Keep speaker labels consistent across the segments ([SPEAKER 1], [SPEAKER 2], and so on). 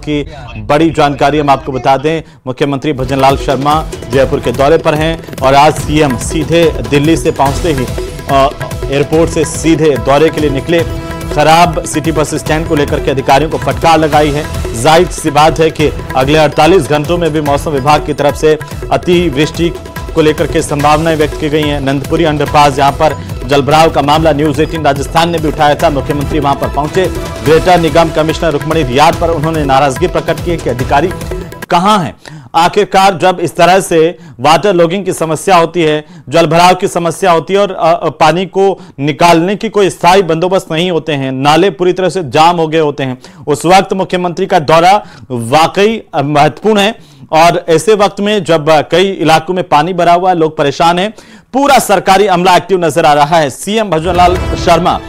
[SPEAKER 1] की बड़ी जानकारी हम आपको बता दें। मुख्यमंत्री भजनलाल शर्मा जयपुर के दौरे पर हैं और आज सीएम सीधे दिल्ली से पहुंचते ही एयरपोर्ट से सीधे दौरे के लिए निकले। खराब सिटी बस स्टैंड को लेकर के अधिकारियों को फटकार लगाई है। जाहिर सी बात है कि अगले 48 घंटों में भी मौसम विभाग की तरफ से अतिवृष्टि को लेकर के संभावनाएं व्यक्त की गई हैं। नंदपुरी अंडरपास जहां पर जलभराव का मामला न्यूज 18 राजस्थान ने भी उठाया था, मुख्यमंत्री वहां पर पहुंचे। ग्रेटर निगम कमिश्नर रुक्मणी रियाद पर उन्होंने नाराजगी प्रकट की कि अधिकारी कहां हैं। आखिरकार जब इस तरह से वाटर लॉगिंग की समस्या होती है, जलभराव की समस्या होती है और पानी को निकालने की कोई स्थायी बंदोबस्त नहीं होते हैं, नाले पूरी तरह से जाम हो गए होते हैं, उस वक्त मुख्यमंत्री का दौरा वाकई महत्वपूर्ण है। और ऐसे वक्त में जब कई इलाकों में पानी भरा हुआ है, लोग परेशान हैं, पूरा सरकारी अमला एक्टिव नजर आ रहा है। सीएम भजनलाल शर्मा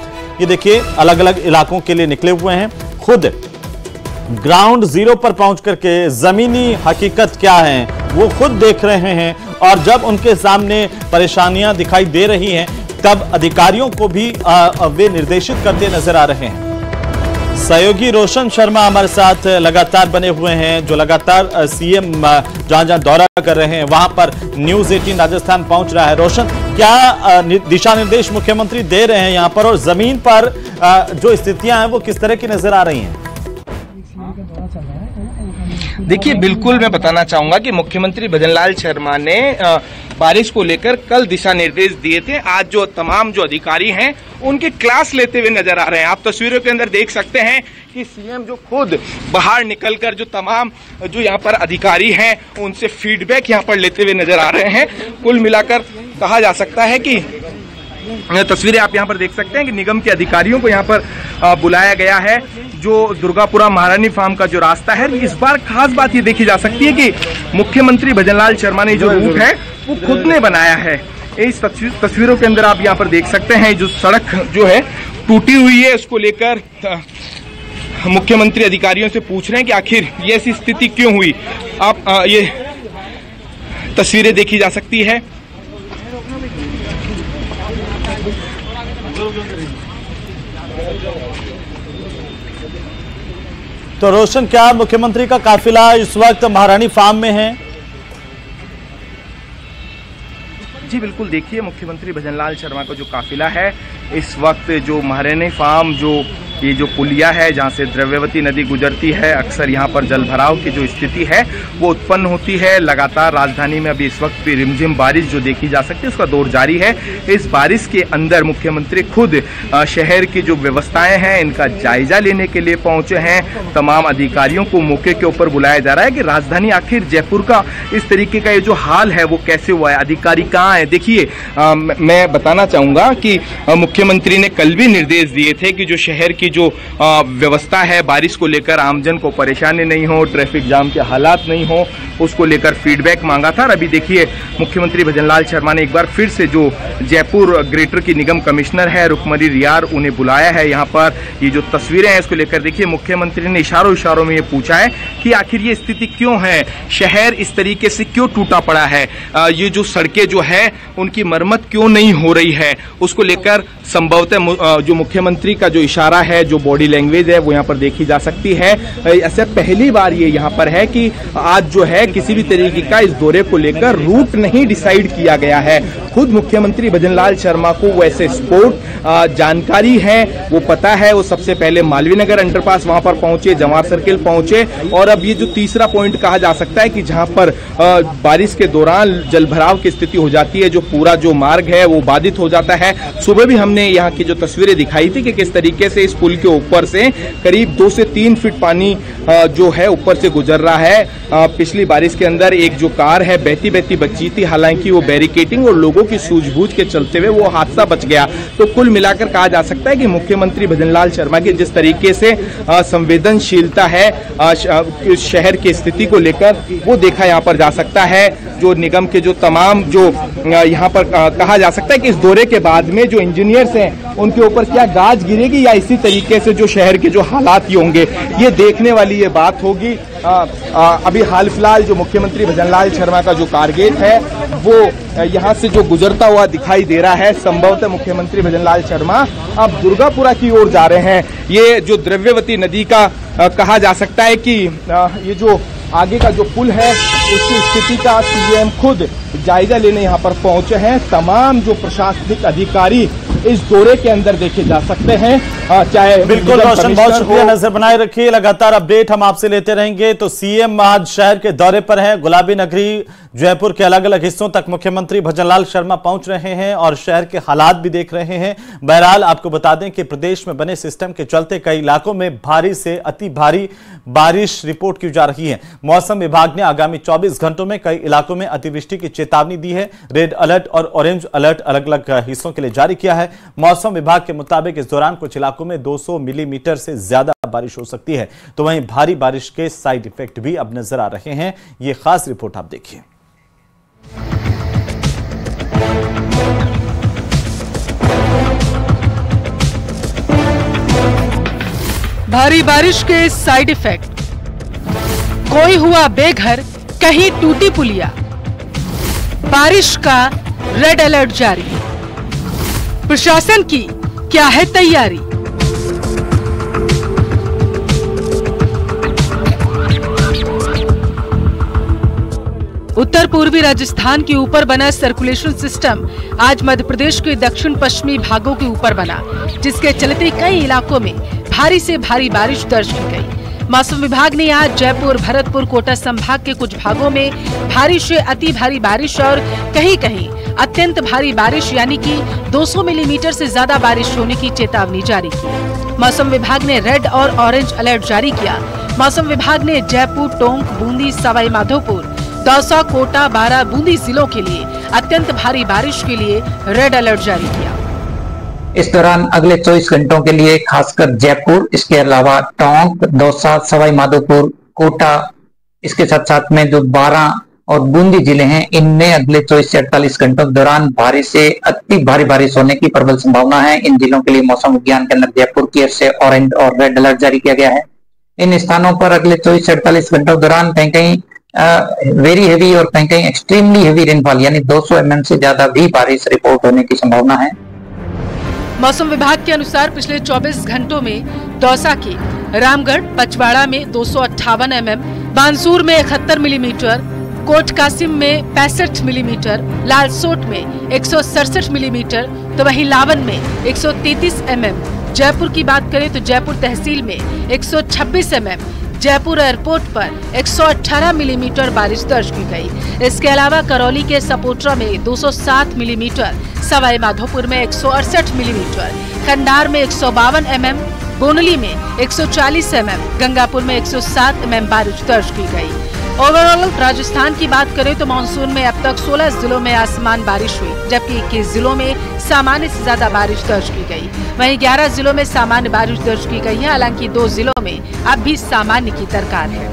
[SPEAKER 1] ये देखिए अलग अलग इलाकों के लिए निकले हुए हैं, खुद ग्राउंड जीरो पर पहुंच करके जमीनी हकीकत क्या है वो खुद देख रहे हैं। और जब उनके सामने परेशानियां दिखाई दे रही हैं तब अधिकारियों को भी वे निर्देशित करते नजर आ रहे हैं। सहयोगी रोशन शर्मा हमारे साथ लगातार बने हुए हैं, जो लगातार सीएम जहां जहां दौरा कर रहे हैं वहां पर न्यूज 18 राजस्थान पहुंच रहा है। रोशन, क्या दिशा निर्देश मुख्यमंत्री दे रहे हैं यहां पर और जमीन पर जो स्थितियां हैं वो किस तरह की नजर आ रही हैं?
[SPEAKER 2] देखिए, बिल्कुल मैं बताना चाहूंगा कि मुख्यमंत्री भजनलाल शर्मा ने बारिश को लेकर कल दिशा निर्देश दिए थे। आज जो तमाम जो अधिकारी हैं उनकी क्लास लेते हुए नजर आ रहे हैं। आप तस्वीरों के अंदर देख सकते हैं कि सीएम जो खुद बाहर निकलकर जो तमाम जो यहाँ पर अधिकारी हैं उनसे फीडबैक यहाँ पर लेते हुए नजर आ रहे हैं। कुल मिलाकर कहा जा सकता है कि तस्वीरें आप यहाँ पर देख सकते हैं कि निगम के अधिकारियों को यहाँ पर बुलाया गया है। जो दुर्गापुरा महारानी फार्म का जो रास्ता है, इस बार खास बात ये देखी जा सकती है कि मुख्यमंत्री भजनलाल शर्मा ने जो रूट है वो खुद ने बनाया है। इस तस्वीरों के अंदर आप यहाँ पर देख सकते हैं जो सड़क जो है टूटी हुई है, उसको लेकर मुख्यमंत्री अधिकारियों से पूछ रहे हैं कि आखिर ये ऐसी स्थिति क्यों हुई। आप ये तस्वीरें देखी जा सकती है।
[SPEAKER 1] तो रोशन, क्या मुख्यमंत्री का काफिला इस वक्त महारानी फार्म में है?
[SPEAKER 2] जी बिल्कुल, देखिए मुख्यमंत्री भजनलाल शर्मा का जो काफिला है इस वक्त जो महारानी फार्म जो ये जो पुलिया है जहाँ से द्रव्यवती नदी गुजरती है, अक्सर यहाँ पर जलभराव की जो स्थिति है वो उत्पन्न होती है। लगातार राजधानी में अभी इस वक्त भी रिमझिम बारिश जो देखी जा सकती है उसका दौर जारी है। इस बारिश के अंदर मुख्यमंत्री खुद शहर की जो व्यवस्थाएं हैं इनका जायजा लेने के लिए पहुंचे हैं। तमाम अधिकारियों को मौके के ऊपर बुलाया जा रहा है कि राजधानी आखिर जयपुर का इस तरीके का ये जो हाल है वो कैसे हुआ है, अधिकारी कहाँ है। देखिए मैं बताना चाहूँगा कि मुख्यमंत्री ने कल भी निर्देश दिए थे कि जो शहर की जो व्यवस्था है बारिश को लेकर आमजन को परेशानी नहीं हो, ट्रैफिक जाम के हालात नहीं हो, उसको लेकर फीडबैक मांगा था। और अभी देखिए मुख्यमंत्री भजनलाल शर्मा ने एक बार फिर से जो जयपुर ग्रेटर की निगम कमिश्नर है रुक्मणी रियाद उन्हें बुलाया है। यहाँ पर ये जो तस्वीरें हैं इसको लेकर देखिए मुख्यमंत्री ने इशारों में ये पूछा है कि आखिर ये स्थिति क्यों है, शहर इस तरीके से क्यों टूटा पड़ा है, ये जो सड़कें जो है उनकी मरम्मत क्यों नहीं हो रही है, उसको लेकर संभवतः जो मुख्यमंत्री का जो इशारा है, जो बॉडी लैंग्वेज है वो यहाँ पर देखी जा सकती है। ऐसे पहली बार ये यहाँ पर है कि आज जो है किसी भी तरीके का इस दौरे को लेकर रूट नहीं डिसाइड किया गया है। खुद मुख्यमंत्री भजनलाल शर्मा को वैसे स्पोर्ट जानकारी है, वो पता है। वो सबसे पहले मालवीय नगर अंडरपास वहां पर पहुंचे, जवाहर सर्किल पहुंचे और अब ये जो तीसरा पॉइंट कहा जा सकता है कि जहां पर बारिश के दौरान जलभराव की स्थिति हो जाती है, जो पूरा जो मार्ग है वो बाधित हो जाता है। सुबह भी हमने यहाँ की जो तस्वीरें दिखाई थी कि किस तरीके से इस पुल के ऊपर से करीब 2 से 3 फीट पानी जो है ऊपर से गुजर रहा है। पिछली बारिश के अंदर एक जो कार है बहती बहती बची थी, हालांकि वो बैरिकेटिंग और लोगों की सूझबूझ के चलते हुए वो हादसा बच गया। तो कुल मिलाकर कहा जा सकता है कि मुख्यमंत्री भजनलाल शर्मा की जिस तरीके से संवेदनशीलता है शहर की स्थिति को लेकर वो देखा यहाँ पर जा सकता है। जो निगम के जो तमाम जो यहाँ पर कहा जा सकता है कि इस दौरे के बाद में जो इंजीनियर्स हैं उनके ऊपर क्या गाज गिरेगी या इसी तरीके से जो शहर के जो हालात ही होंगे, ये देखने वाली ये बात होगी। अभी हाल फिलहाल जो मुख्यमंत्री भजनलाल शर्मा का जो कारगेट है वो यहाँ से जो गुजरता हुआ दिखाई दे रहा है। संभवतः मुख्यमंत्री भजनलाल शर्मा अब दुर्गापुरा की ओर जा रहे हैं। ये जो द्रव्यवती नदी का कहा जा सकता है कि ये जो आगे का जो पुल है उसकी स्थिति का सीएम खुद जायजा लेने यहाँ पर पहुंचे हैं। तमाम जो प्रशासनिक अधिकारी इस दौरे के अंदर देखे जा सकते हैं, चाहे
[SPEAKER 1] बिल्कुल रोशन, बहुत शुक्रिया। नजर बनाए रखिए, लगातार अपडेट हम आपसे लेते रहेंगे। तो सीएम आज शहर के दौरे पर हैं, गुलाबी नगरी जयपुर के अलग अलग हिस्सों तक मुख्यमंत्री भजनलाल शर्मा पहुंच रहे हैं और शहर के हालात भी देख रहे हैं। बहरहाल आपको बता दें कि प्रदेश में बने सिस्टम के चलते कई इलाकों में भारी से अति भारी बारिश रिपोर्ट की जा रही है। मौसम विभाग ने आगामी 24 घंटों में कई इलाकों में अतिवृष्टि की चेतावनी दी है। रेड अलर्ट और ऑरेंज अलर्ट अलग अलग हिस्सों के लिए जारी किया है। मौसम विभाग के मुताबिक इस दौरान कुछ इलाकों में 200 मिलीमीटर से ज्यादा बारिश हो सकती है। तो वहीं भारी बारिश के साइड इफेक्ट भी अब नजर आ रहे हैं। ये खास रिपोर्ट आप देखिए।
[SPEAKER 3] भारी बारिश के साइड इफेक्ट, कोई हुआ बेघर, कहीं टूटी पुलिया, बारिश का रेड अलर्ट जारी। प्रशासन की क्या है तैयारी? उत्तर पूर्वी राजस्थान के ऊपर बना सर्कुलेशन सिस्टम आज मध्य प्रदेश के दक्षिण पश्चिमी भागों के ऊपर बना, जिसके चलते कई इलाकों में भारी से भारी बारिश दर्ज की गई। मौसम विभाग ने आज जयपुर, भरतपुर, कोटा संभाग के कुछ भागों में भारी से अति भारी बारिश और कहीं कहीं अत्यंत भारी बारिश यानी कि 200 मिलीमीटर से ज्यादा बारिश होने की चेतावनी जारी की। मौसम विभाग ने रेड और ऑरेंज अलर्ट जारी किया। मौसम विभाग ने जयपुर, टोंक, बूंदी, सवाई माधोपुर, दौसा, कोटा, बारां, बूंदी जिलों के लिए अत्यंत भारी बारिश के लिए रेड अलर्ट जारी किया।
[SPEAKER 4] इस दौरान अगले 24 घंटों के लिए खासकर जयपुर, इसके अलावा टोंक, दौसा, सवाई माधोपुर, कोटा, इसके साथ साथ में जो बारां और बूंदी जिले हैं, इनमें अगले 24 से 48 घंटों के दौरान भारी से अति भारी बारिश होने की प्रबल संभावना है। इन जिलों के लिए मौसम विज्ञान केंद्र जयपुर की ओर से ऑरेंज और रेड अलर्ट जारी किया गया है। इन स्थानों पर अगले 24 से 48 घंटों के दौरान कहीं कहीं वेरी हेवी और कहीं कहीं एक्सट्रीमली हेवी रेनफॉल यानी 200 mm से ज्यादा भी बारिश रिपोर्ट होने की संभावना है।
[SPEAKER 3] मौसम विभाग के अनुसार पिछले 24 घंटों में दौसा के रामगढ़, पचवाड़ा में 258 mm, बानसूर में 71 मिलीमीटर, कोट कासिम में 65 मिलीमीटर, लालसोट में 167 मिलीमीटर, तो वहीं लावन में 133 mm। जयपुर की बात करें तो जयपुर तहसील में 126 mm, जयपुर एयरपोर्ट पर 118 मिलीमीटर बारिश दर्ज की गई। इसके अलावा करौली के सपोट्रा में 207 मिलीमीटर, सवाई माधोपुर में 168 मिलीमीटर, खंडार में 152 mm, बोनली में 140 mm, गंगापुर में 107 mm बारिश दर्ज की गई। ओवरऑल राजस्थान की बात करें तो मानसून में अब तक 16 जिलों में आसमान बारिश हुई, जबकि 21 जिलों में सामान्य से ज्यादा बारिश दर्ज की गई। वहीं 11 जिलों में सामान्य बारिश दर्ज की गई है, हालांकि 2 जिलों में अब भी सामान्य की दरकार है।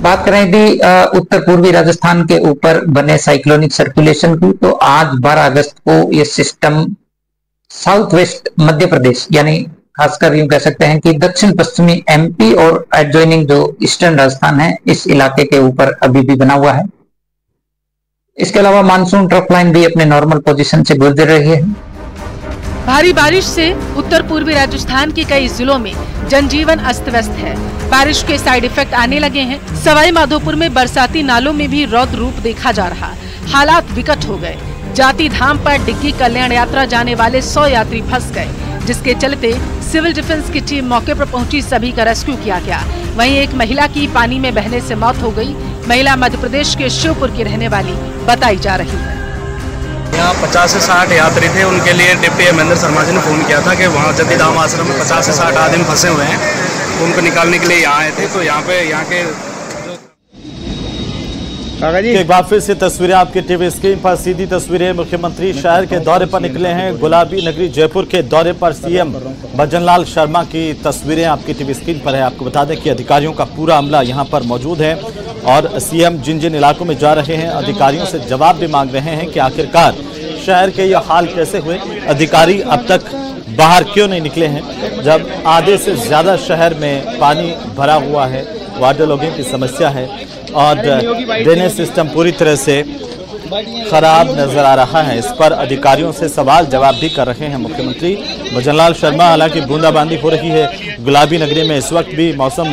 [SPEAKER 4] बात करें यदि उत्तर पूर्वी राजस्थान के ऊपर बने साइक्लोनिक सर्कुलेशन की, तो आज 12 अगस्त को ये system south west Madhya Pradesh यानी खासकर यूं कह सकते हैं कि दक्षिण पश्चिमी एमपी और एडजॉइनिंग जो ईस्टर्न राजस्थान है, इस इलाके के ऊपर अभी भी बना हुआ है। इसके अलावा मानसून ट्रफ लाइन भी अपने नॉर्मल पोजीशन से गुजर रही है।
[SPEAKER 3] भारी बारिश से उत्तर पूर्वी राजस्थान के कई जिलों में जनजीवन अस्त व्यस्त है। बारिश के साइड इफेक्ट आने लगे हैं। सवाई माधोपुर में बरसाती नालों में भी रौद्र रूप देखा जा रहा, हालात विकट हो गए। जाति धाम पर डिग्गी कल्याण यात्रा जाने वाले 100 यात्री फंस गए, जिसके चलते सिविल डिफेंस की टीम मौके पर पहुंची, सभी का रेस्क्यू किया गया। वहीं एक महिला की पानी में बहने से मौत हो गई। महिला मध्य प्रदेश के शिवपुर की रहने वाली बताई जा रही है।
[SPEAKER 5] यहाँ 50 से 60 यात्री थे, उनके लिए डिप्टी महेंद्र शर्मा जी ने फोन किया था कि वहाँ जति धाम आश्रम में 50 से 60 आदमी फंसे हुए हैं, तो उनको निकालने के लिए यहाँ आए थे। तो यहाँ के
[SPEAKER 1] एक बार फिर से तस्वीरें आपके टीवी स्क्रीन पर, सीधी तस्वीरें। मुख्यमंत्री शहर के दौरे पर निकले हैं। गुलाबी नगरी जयपुर के दौरे पर सीएम भजनलाल शर्मा की तस्वीरें आपकी टीवी स्क्रीन पर है। आपको बता दें कि अधिकारियों का पूरा अमला यहां पर मौजूद है और सीएम जिन जिन इलाकों में जा रहे हैं, अधिकारियों से जवाब भी मांग रहे हैं कि आखिरकार शहर के ये हाल कैसे हुए, अधिकारी अब तक बाहर क्यों नहीं निकले हैं, जब आधे से ज्यादा शहर में पानी भरा हुआ है, वाटर लॉगिंग की समस्या है और ड्रेनेज सिस्टम पूरी तरह से खराब नजर आ रहा है। इस पर अधिकारियों से सवाल जवाब भी कर रहे हैं मुख्यमंत्री भजनलाल शर्मा। हालांकि बूंदाबांदी हो रही है गुलाबी नगरी में इस वक्त भी। मौसम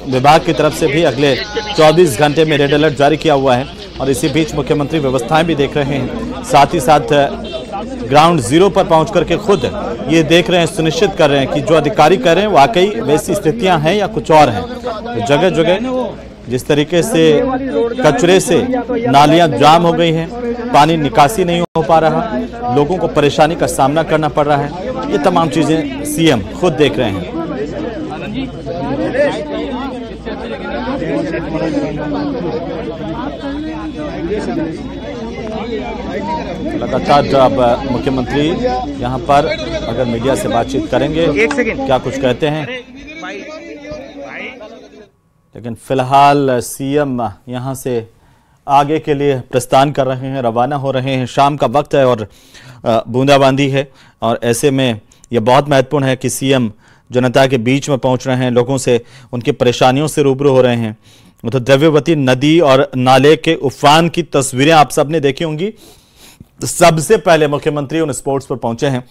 [SPEAKER 1] विभाग की तरफ से भी अगले 24 घंटे में रेड अलर्ट जारी किया हुआ है और इसी बीच मुख्यमंत्री व्यवस्थाएं भी देख रहे हैं। साथ ही साथ ग्राउंड जीरो पर पहुंच करके खुद ये देख रहे हैं, सुनिश्चित कर रहे हैं कि जो अधिकारी कह रहे हैं वाकई वैसी स्थितियां हैं या कुछ और हैं। तो जगह जगह जिस तरीके से कचरे से नालियां जाम हो गई हैं, पानी निकासी नहीं हो पा रहा, लोगों को परेशानी का सामना करना पड़ रहा है, ये तमाम चीजें सीएम खुद देख रहे हैं। लगातार जब मुख्यमंत्री यहाँ पर अगर मीडिया से बातचीत करेंगे, क्या कुछ कहते हैं, लेकिन फिलहाल सीएम यहाँ से आगे के लिए प्रस्थान कर रहे हैं, रवाना हो रहे हैं। शाम का वक्त है और बूंदाबांदी है और ऐसे में यह बहुत महत्वपूर्ण है कि सीएम जनता के बीच में पहुंच रहे हैं, लोगों से उनकी परेशानियों से रूबरू हो रहे हैं। तो द्रव्यवती नदी और नाले के उफान की तस्वीरें आप सबने देखी होंगी। सबसे पहले मुख्यमंत्री उन स्पॉट्स पर पहुंचे हैं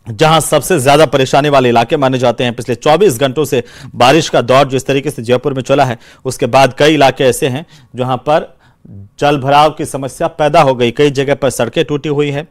[SPEAKER 1] जहां सबसे ज्यादा परेशानी वाले इलाके माने जाते हैं। पिछले 24 घंटों से बारिश का दौर जिस तरीके से जयपुर में चला है, उसके बाद कई इलाके ऐसे हैं जहां पर जल भराव की समस्या पैदा हो गई। कई जगह पर सड़कें टूटी हुई है।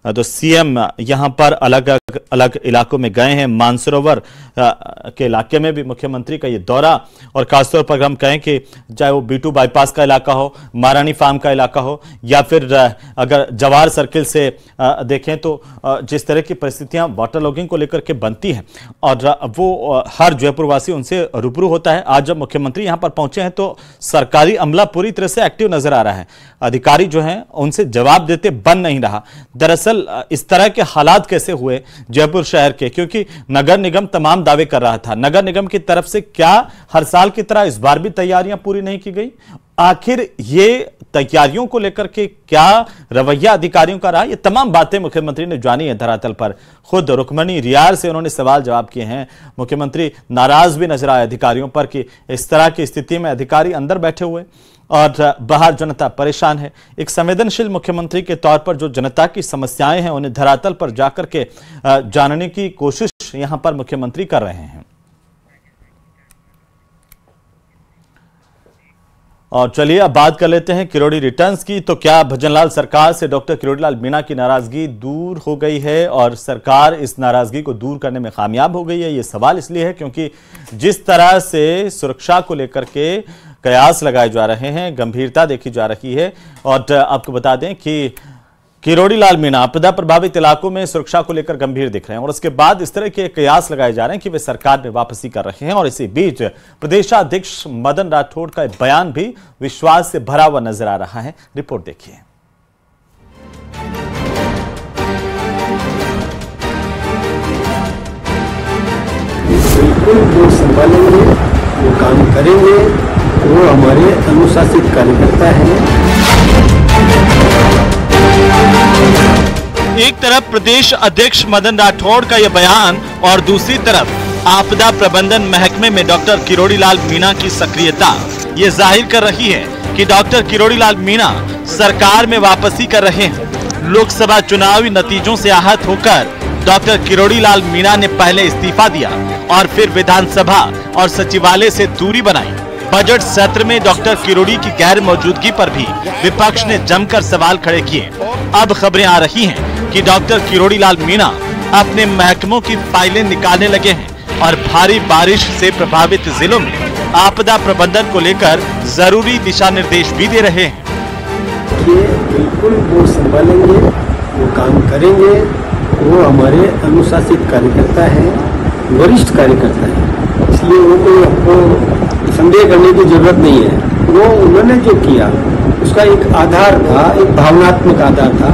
[SPEAKER 1] तो सीएम यहां पर अलग अलग इलाकों में गए हैं। मानसरोवर के इलाके में भी मुख्यमंत्री का ये दौरा, और खासतौर पर हम कहें कि चाहे वो B2 बाईपास का इलाका हो, महारानी फार्म का इलाका हो, या फिर अगर जवाहर सर्किल से देखें तो जिस तरह की परिस्थितियां वाटर लॉगिंग को लेकर के बनती हैं और वो हर जयपुरवासी उनसे रूबरू होता है। आज जब मुख्यमंत्री यहां पर पहुंचे हैं तो सरकारी अमला पूरी तरह से एक्टिव नजर आ रहा है। अधिकारी जो हैं उनसे जवाब देते बन नहीं रहा। दरअसल इस तरह के हालात कैसे हुए जयपुर शहर के, क्योंकि नगर निगम तमाम दावे कर रहा था। नगर निगम की तरफ से क्या हर साल की तरह इस बार भी तैयारियां पूरी नहीं की गई? आखिर ये तैयारियों को लेकर के क्या रवैया अधिकारियों का रहा? ये तमाम बातें मुख्यमंत्री ने जानी है धरातल पर। खुद रुक्मणी रियार से उन्होंने सवाल जवाब किए हैं। मुख्यमंत्री नाराज भी नजर आए अधिकारियों पर कि इस तरह की स्थिति में अधिकारी अंदर बैठे हुए और बाहर जनता परेशान है। एक संवेदनशील मुख्यमंत्री के तौर पर जो जनता की समस्याएं हैं उन्हें धरातल पर जाकर के जानने की कोशिश यहां पर मुख्यमंत्री कर रहे हैं। और चलिए अब बात कर लेते हैं किरोड़ी रिटर्न्स की। तो क्या भजनलाल सरकार से डॉक्टर किरोड़ीलाल मीणा की नाराजगी दूर हो गई है और सरकार इस नाराजगी को दूर करने में कामयाब हो गई है? ये सवाल इसलिए है क्योंकि जिस तरह से सुरक्षा को लेकर के कयास लगाए जा रहे हैं, गंभीरता देखी जा रही है। और आपको बता दें कि किरोड़ीलाल मीणा आपदा प्रभावित इलाकों में सुरक्षा को लेकर गंभीर दिख रहे हैं और उसके बाद इस तरह के कयास लगाए जा रहे हैं कि वे सरकार में वापसी कर रहे हैं। और इसी बीच प्रदेशाध्यक्ष मदन राठौड़ का बयान भी विश्वास से भरा हुआ नजर आ रहा है। रिपोर्ट देखिए।
[SPEAKER 6] बिल्कुल वो संभालेंगे, वो काम करेंगे, वो हमारे अनुशासित कार्यकर्ता हैं।
[SPEAKER 1] एक तरफ प्रदेश अध्यक्ष मदन राठौड़ का यह बयान और दूसरी तरफ आपदा प्रबंधन महकमे में डॉक्टर किरोड़ीलाल मीणा की सक्रियता ये जाहिर कर रही है कि डॉक्टर किरोड़ीलाल मीणा सरकार में वापसी कर रहे हैं। लोकसभा चुनावी नतीजों से आहत होकर डॉक्टर किरोड़ीलाल मीणा ने पहले इस्तीफा दिया और फिर विधानसभा और सचिवालय से दूरी बनाई। बजट सत्र में डॉक्टर किरोड़ी की गैर मौजूदगी पर भी विपक्ष ने जमकर सवाल खड़े किए। अब खबरें आ रही हैं कि डॉक्टर किरोड़ीलाल मीणा अपने महकमों की फाइलें निकालने लगे हैं और भारी बारिश से प्रभावित जिलों में आपदा प्रबंधन को लेकर जरूरी दिशा निर्देश भी दे रहे हैं।
[SPEAKER 6] ये बिल्कुल वो संभालेंगे, वो काम करेंगे, वो हमारे अनुशासित कार्यकर्ता हैं, वरिष्ठ कार्यकर्ता हैं, इसलिए वो कोई आपको संदेह करने की जरूरत नहीं है। वो उन्होंने जो किया उसका एक आधार था, एक भावनात्मक आधार था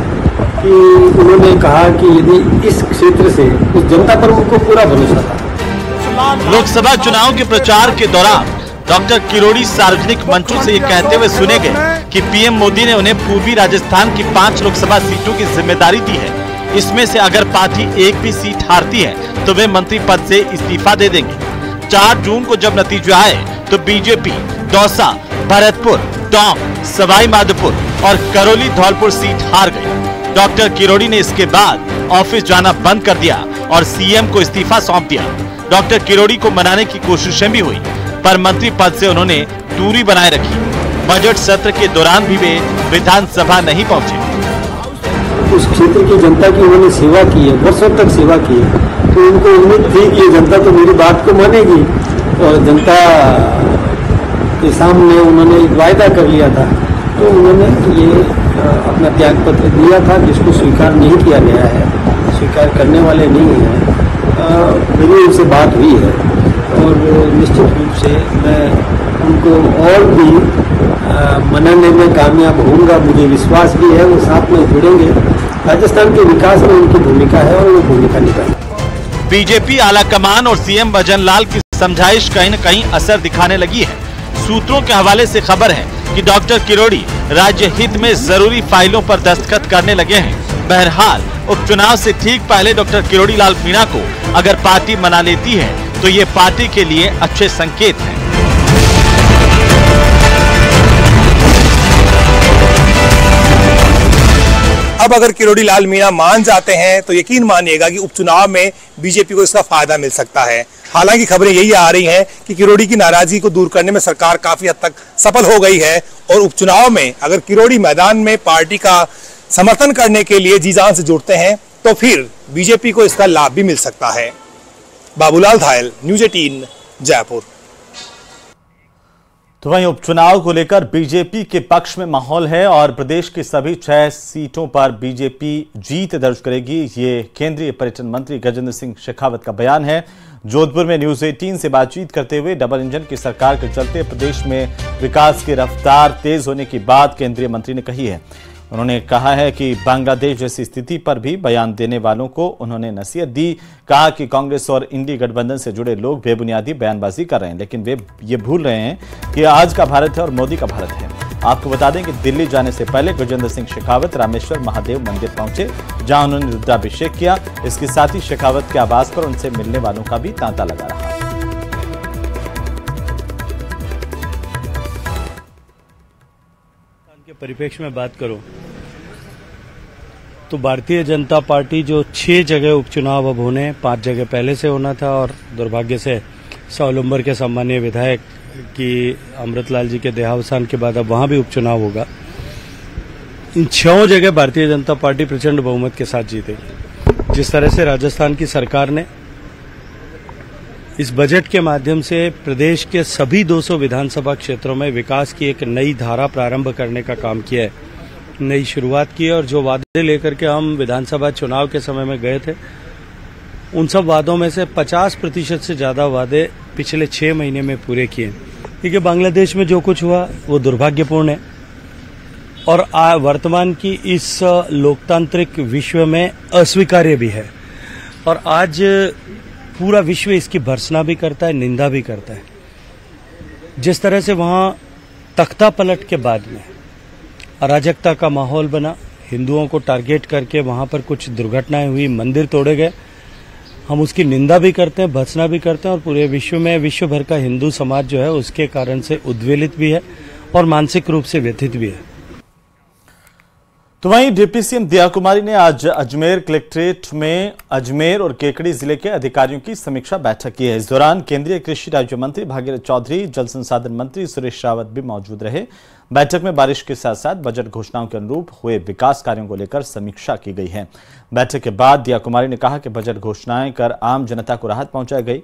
[SPEAKER 6] कि उन्होंने कहा कि यदि इस क्षेत्र से उस जनता पर उनको पूरा भरोसा था।
[SPEAKER 1] लोकसभा चुनाव के प्रचार के दौरान डॉक्टर किरोड़ी सार्वजनिक मंचों से ये कहते हुए सुने गए कि पीएम मोदी ने उन्हें पूर्वी राजस्थान की 5 लोकसभा सीटों की जिम्मेदारी दी है। इसमें से अगर पार्टी एक भी सीट हारती है तो वे मंत्री पद से इस्तीफा दे देंगे। 4 जून को जब नतीजे आए तो बीजेपी दौसा, भरतपुर, टोंक, सवाई माधोपुर और करौली धौलपुर सीट हार गई। डॉक्टर किरोड़ी ने इसके बाद ऑफिस जाना बंद कर दिया और सीएम को इस्तीफा सौंप दिया। डॉक्टर किरोड़ी को मनाने की कोशिशें भी हुई, पर मंत्री पद से उन्होंने दूरी बनाए रखी। बजट सत्र के दौरान भी वे विधानसभा नहीं पहुंचे।
[SPEAKER 6] उस क्षेत्र की जनता की उन्होंने सेवा की है, वर्षों तक सेवा की है, तो उनको उम्मीद थी कि जनता तो मेरी बात को मानेगी और जनता के सामने उन्होंने एक वायदा कर लिया था, तो उन्होंने ये अपना त्याग पत्र दिया था, जिसको स्वीकार नहीं किया गया है, स्वीकार करने वाले नहीं हैं। मेरी उनसे बात हुई है और निश्चित रूप से मैं उनको और भी मनाने में कामयाब होऊंगा, मुझे विश्वास भी है। वो साथ में जुड़ेंगे, राजस्थान के विकास में उनकी भूमिका है और वो भूमिका निभाएंगे।
[SPEAKER 1] बीजेपी आला कमान और सीएम भजन लाल की समझाइश कहीं न कहीं असर दिखाने लगी है। सूत्रों के हवाले से खबर है कि डॉक्टर किरोड़ी राज्य हित में जरूरी फाइलों पर दस्तखत करने लगे हैं। बहरहाल उपचुनाव से ठीक पहले डॉक्टर किरोड़ी लाल मीणा को अगर पार्टी मना लेती है तो ये पार्टी के लिए अच्छे संकेत हैं।
[SPEAKER 7] अब अगर किरोड़ी लाल मीणा मान जाते हैं तो यकीन मानिएगा कि उपचुनाव में बीजेपी को इसका फायदा मिल सकता है। हालांकि खबरें यही आ रही हैं कि किरोड़ी की नाराजगी को दूर करने में सरकार काफी हद तक सफल हो गई है और उपचुनाव में अगर किरोड़ी मैदान में पार्टी का समर्थन करने के लिए जी जान से जुड़ते हैं तो फिर बीजेपी को इसका लाभ भी मिल सकता है। बाबूलाल धायल, न्यूज़ 18, जयपुर।
[SPEAKER 1] तो वहीं उपचुनाव को लेकर बीजेपी के पक्ष में माहौल है और प्रदेश की सभी 6 सीटों पर बीजेपी जीत दर्ज करेगी। ये केंद्रीय पर्यटन मंत्री गजेंद्र सिंह शेखावत का बयान है। जोधपुर में न्यूज़ 18 से बातचीत करते हुए डबल इंजन की सरकार के चलते प्रदेश में विकास की रफ्तार तेज होने की बात केंद्रीय मंत्री ने कही है। उन्होंने कहा है कि बांग्लादेश जैसी स्थिति पर भी बयान देने वालों को उन्होंने नसीहत दी। कहा कि कांग्रेस और इंडी गठबंधन से जुड़े लोग बेबुनियादी बयानबाजी कर रहे हैं, लेकिन वे ये भूल रहे हैं कि आज का भारत है और मोदी का भारत है। आपको बता दें कि दिल्ली जाने से पहले गजेंद्र सिंह शेखावत रामेश्वर महादेव मंदिर पहुंचे, जहां उन्होंने रुद्राभिषेक किया। इसके साथ ही शेखावत के आवास पर उनसे मिलने वालों का भी तांता लगा रहा।
[SPEAKER 8] के परिप्रेक्ष्य में बात करूं तो भारतीय जनता पार्टी जो 6 जगह उपचुनाव अब होने, 5 जगह पहले से होना था और दुर्भाग्य से सावलंबर के सम्मानीय विधायक की अमृतलाल जी के देहावसान के बाद अब वहां भी उपचुनाव होगा। इन 6 जगह भारतीय जनता पार्टी प्रचंड बहुमत के साथ जीतेगी। जिस तरह से राजस्थान की सरकार ने इस बजट के माध्यम से प्रदेश के सभी 200 विधानसभा क्षेत्रों में विकास की एक नई धारा प्रारंभ करने का काम किया है, नई शुरुआत की है और जो वादे लेकर के हम विधानसभा चुनाव के समय में गए थे, उन सब वादों में से 50% से ज्यादा वादे पिछले 6 महीने में पूरे किए। क्योंकि बांग्लादेश में जो कुछ हुआ वो दुर्भाग्यपूर्ण है और वर्तमान की इस लोकतांत्रिक विश्व में अस्वीकार्य भी है और आज पूरा विश्व इसकी भर्त्सना भी करता है, निंदा भी करता है। जिस तरह से वहां तख्ता पलट के बाद में अराजकता का माहौल बना, हिंदुओं को टारगेट करके वहां पर कुछ दुर्घटनाएं हुई, मंदिर तोड़े गए, हम उसकी निंदा भी करते हैं, भर्त्सना भी करते हैं और पूरे विश्व में विश्व भर का हिंदू समाज जो है उसके कारण से उद्वेलित भी है और मानसिक रूप से व्यथित भी है।
[SPEAKER 1] तो वहीं डिप्टी सीएम दिया कुमारी ने आज अजमेर कलेक्ट्रेट में अजमेर और केकड़ी जिले के अधिकारियों की समीक्षा बैठक की है। इस दौरान केंद्रीय कृषि राज्य मंत्री भागीरथ चौधरी, जल संसाधन मंत्री सुरेश रावत भी मौजूद रहे। बैठक में बारिश के साथ साथ बजट घोषणाओं के अनुरूप हुए विकास कार्यों को लेकर समीक्षा की गई है। बैठक के बाद दिया कुमारी ने कहा कि बजट घोषणाएं कर आम जनता को राहत पहुंचाई गई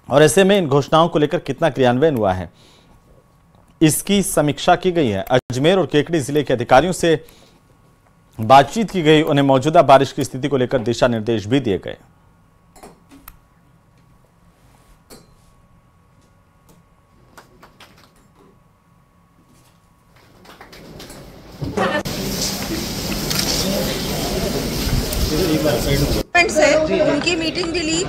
[SPEAKER 1] और ऐसे में इन घोषणाओं को लेकर कितना क्रियान्वयन हुआ है, इसकी समीक्षा की गई है। अजमेर और केकड़ी जिले के अधिकारियों से बातचीत की गई, उन्हें मौजूदा बारिश की स्थिति को लेकर दिशा निर्देश भी दिए गए।
[SPEAKER 9] से उनकी मीटिंग भी ली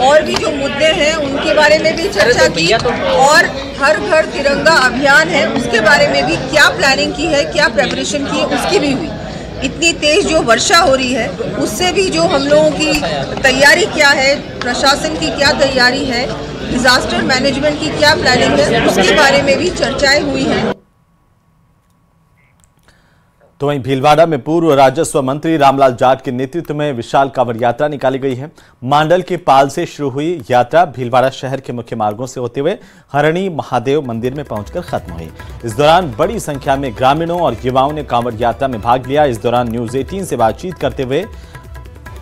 [SPEAKER 9] और भी जो मुद्दे हैं उनके बारे में भी चर्चा की और हर घर तिरंगा अभियान है उसके बारे में भी क्या प्लानिंग की है, क्या प्रेपरेशन की है, उसकी भी हुई। इतनी तेज जो वर्षा हो रही है उससे भी जो हम लोगों की तैयारी क्या है, प्रशासन की क्या तैयारी है, डिजास्टर मैनेजमेंट की क्या प्लानिंग है, उसके बारे में भी चर्चाएं हुई हैं।
[SPEAKER 1] तो वहीं भीलवाड़ा में पूर्व राजस्व मंत्री रामलाल जाट के नेतृत्व में विशाल कांवड़ यात्रा निकाली गई है। मांडल के पाल से शुरू हुई यात्रा भीलवाड़ा शहर के मुख्य मार्गों से होते हुए हरणी महादेव मंदिर में पहुंचकर खत्म हुई। इस दौरान बड़ी संख्या में ग्रामीणों और युवाओं ने कांवड़ यात्रा में भाग लिया। इस दौरान न्यूज 18 से बातचीत करते हुए